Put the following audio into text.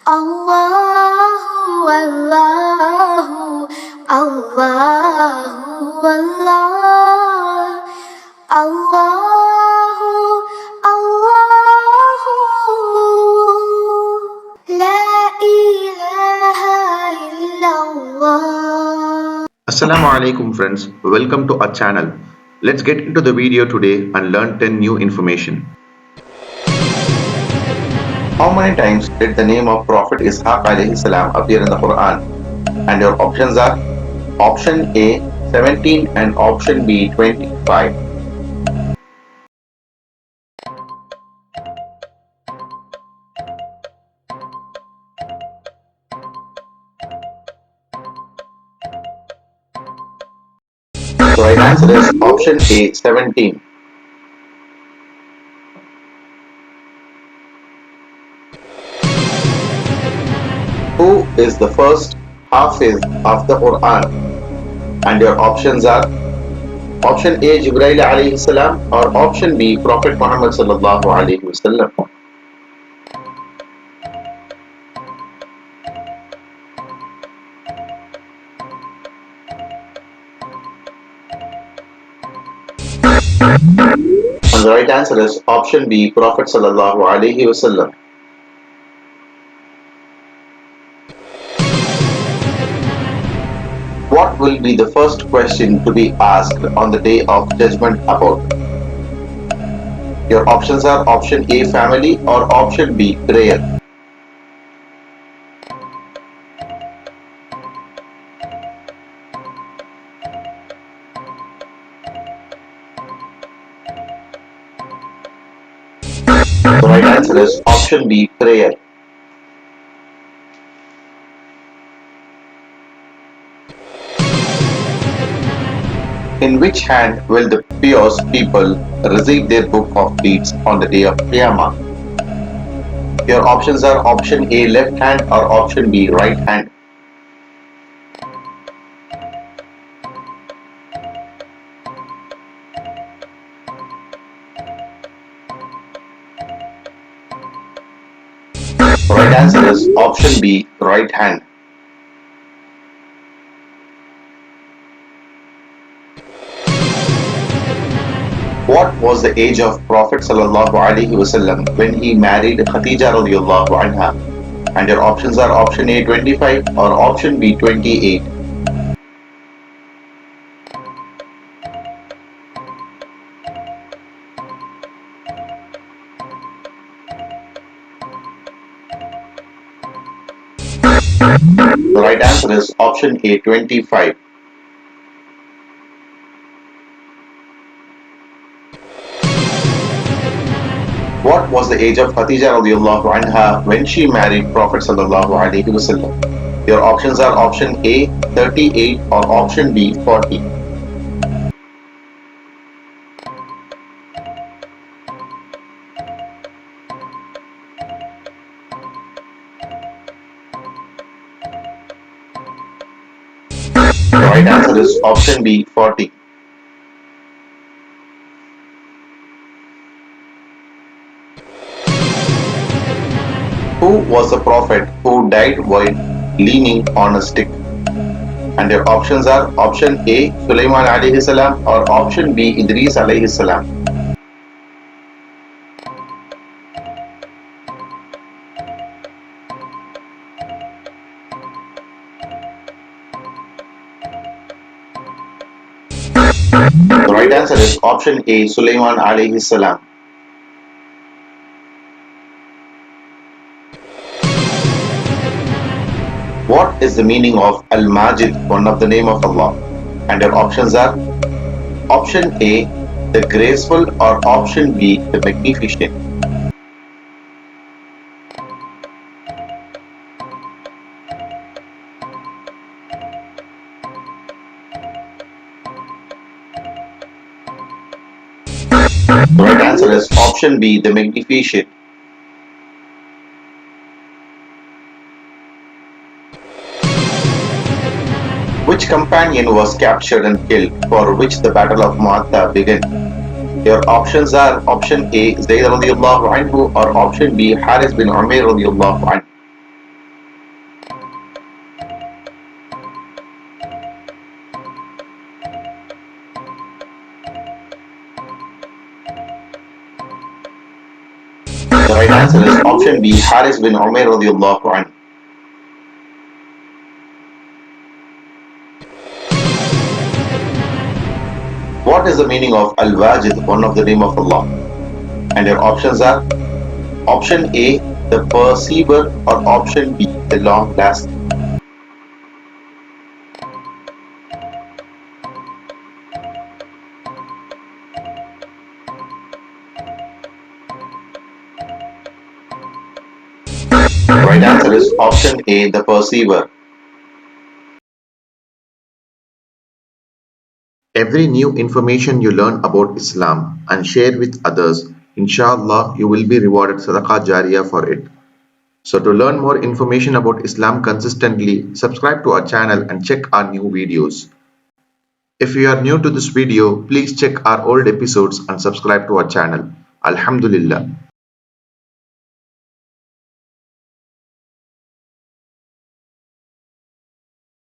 Allahu, Allahu, Allahu, Allah, Allahu, Allahu, La ilaha illallah. Assalamu alaikum friends, welcome to our channel. Let's get into the video today and learn 10 new information. How many times did the name of Prophet Ishaq alayhi salam appear in the Quran? And your options are option A 17 and option B 25. The right answer is option A 17. Who is the first Hafiz of the Quran? And your options are option A Jibreel alayhi salam or option B Prophet Muhammad sallallahu alayhi wasallam. And the right answer is option B Prophet sallallahu alayhi wasallam. What will be the first question to be asked on the day of judgment about? Your options are option A family or option B prayer. The right answer is option B prayer. In which hand will the pious people receive their book of deeds on the day of Qiyamah? Your options are option A left hand or option B right hand. The right answer is option B right hand. What was the age of Prophet sallallahu alaihi wasallam when he married Khadija radiyallahu anha? And your options are option A 25 or option B 28. The right answer is option A 25. What was the age of Khadija radiyallahu anha when she married Prophet sallallahu alaihi wasallam? Your options are option A 38 or option B 40. The right answer is option B 40. Who was the prophet who died while leaning on a stick? And your options are option A Sulaiman alayhi salam or option B Idris alayhi salam. The right answer is option A Sulaiman alayhi salam. What is the meaning of Al-Majid, one of the name of Allah? And your options are option A, the graceful or option B, the magnificent. The right answer is option B, the magnificent. Which companion was captured and killed, for which the Battle of Mu'atta began? Your options are option A Zayd radiyallahu anhu or option B Haris bin Umair radiyallahu anhu. answer is option B, Haris bin Umair radiallahu anhu. What is the meaning of Al-Wajid, one of the name of Allah? And your options are option A, the perceiver, or option B, the long lasting. Right answer is option A, the perceiver. Every new information you learn about Islam and share with others, inshallah, you will be rewarded sadaqah jariyah for it. So to learn more information about Islam consistently, subscribe to our channel and check our new videos. If you are new to this video, please check our old episodes and subscribe to our channel. Alhamdulillah.